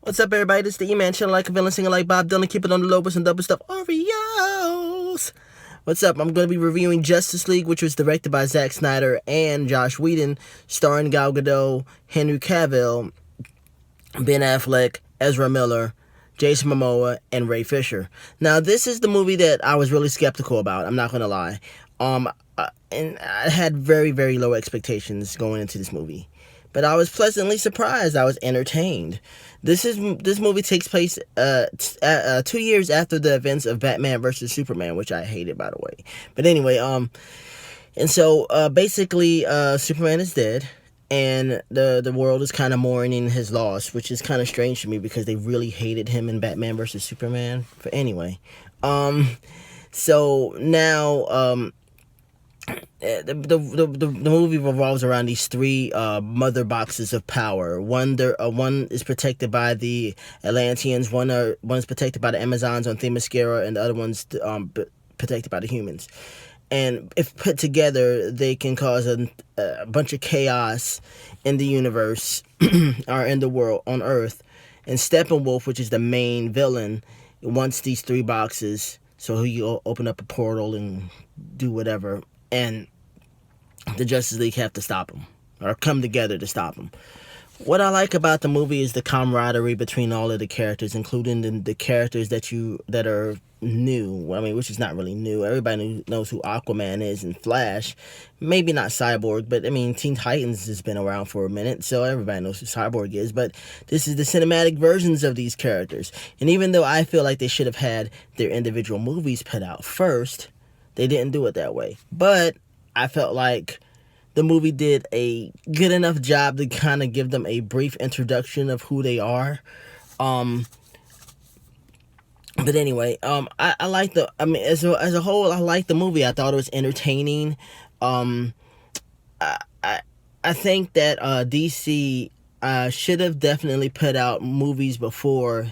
What's up, everybody? This is the E-Man channel, like a villain, singing like Bob Dylan, keep it on the low with some double stuff Oreos. What's up? I'm going to be reviewing Justice League, which was directed by Zack Snyder and Josh Whedon, starring Gal Gadot, Henry Cavill, Ben Affleck, Ezra Miller, Jason Momoa, and Ray Fisher. Now, this is the movie that I was really skeptical about. I'm not going to lie. And I had very, very low expectations going into this movie. But I was pleasantly surprised. I was entertained. This movie takes place 2 years after the events of Batman versus Superman, which I hated, by the way. But anyway, and so basically, Superman is dead, and the world is kind of mourning his loss, which is kind of strange to me because they really hated him in Batman versus Superman. But anyway, so now the movie revolves around these three mother boxes of power. One is protected by the Atlanteans, one is protected by the Amazons on Themyscira, and the other one's protected by the humans. And if put together, they can cause a bunch of chaos in the universe or in the world on Earth. And Steppenwolf, which is the main villain, wants these three boxes so he'll open up a portal and do whatever. And the Justice League have to stop him, or come together to stop him. What I like about the movie is the camaraderie between all of the characters, including the characters that are new. I mean, which is not really new. Everybody knows who Aquaman is and Flash. Maybe not Cyborg, but I mean, Teen Titans has been around for a minute, so everybody knows who Cyborg is. But this is the cinematic versions of these characters. And even though I feel like they should have had their individual movies put out first, they didn't do it that way. But I felt like the movie did a good enough job to kind of give them a brief introduction of who they are. But anyway, I like as a whole, I liked the movie. I thought it was entertaining. I think that DC should have definitely put out movies before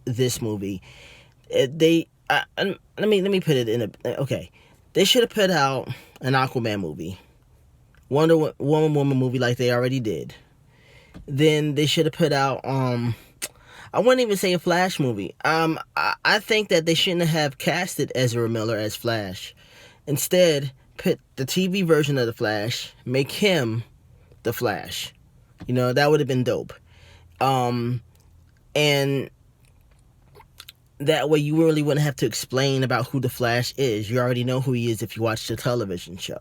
this movie. Let me put it in okay. They should have put out an Aquaman movie, Wonder Woman movie like they already did. Then they should have put out I wouldn't even say a Flash movie. I think that they shouldn't have casted Ezra Miller as Flash. Instead, put the TV version of the Flash, make him the Flash. You know, that would have been dope. And that way you really wouldn't have to explain about who the Flash is. You already know who he is if you watch the television show,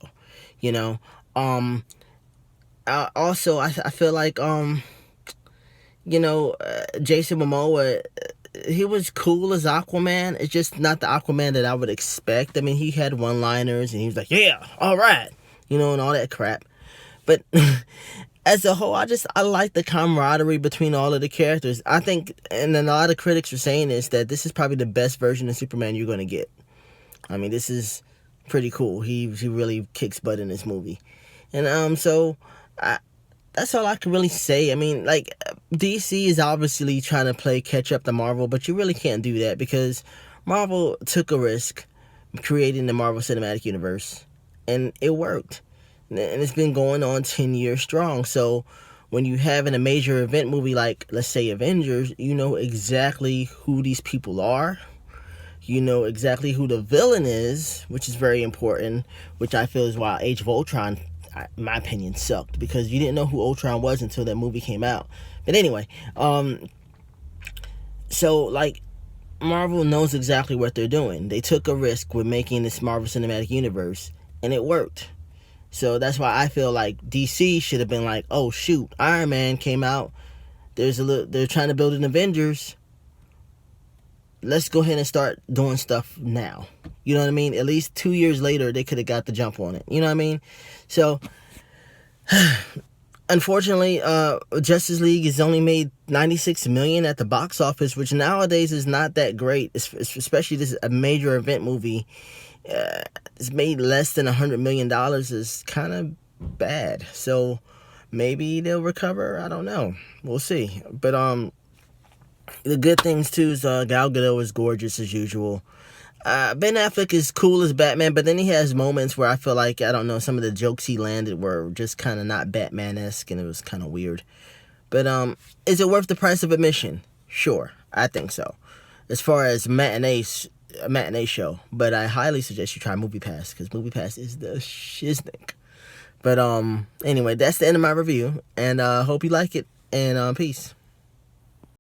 you know. Also, I feel like, Jason Momoa, he was cool as Aquaman. It's just not the Aquaman that I would expect. I mean, he had one-liners, and he was like, yeah, all right, and all that crap. But as a whole, I like the camaraderie between all of the characters. I think, and a lot of critics are saying this is probably the best version of Superman you're going to get. I mean, this is pretty cool. He really kicks butt in this movie. And so that's all I can really say. I mean, like, DC is obviously trying to play catch up to Marvel, but you really can't do that because Marvel took a risk creating the Marvel Cinematic Universe, and it worked. And it's been going on 10 years strong. So when you have a major event movie like, let's say, Avengers, you know exactly who these people are. You know exactly who the villain is, which is very important, which I feel is why Age of Ultron, in my opinion, sucked, because you didn't know who Ultron was until that movie came out. But anyway, so, like, Marvel knows exactly what they're doing. They took a risk with making this Marvel Cinematic Universe, and it worked. So that's why I feel like DC should have been like, oh shoot, Iron Man came out. They're trying to build an Avengers. Let's go ahead and start doing stuff now. You know what I mean? At least 2 years later, they could have got the jump on it. You know what I mean? So, unfortunately, Justice League has only made $96 million at the box office, which nowadays is not that great. Especially this is a major event movie. It's made less than $100 million is kind of bad. So maybe they'll recover. I don't know. We'll see. But the good things too is Gal Gadot is gorgeous as usual. Ben Affleck is cool as Batman, but then he has moments where I feel like, I don't know, some of the jokes he landed were just kind of not Batman-esque, and it was kind of weird. But is it worth the price of admission? Sure, I think so. As far as a matinee show, but I highly suggest you try Movie Pass because Movie Pass is the shiznick. But anyway, that's the end of my review, and hope you like it. And peace.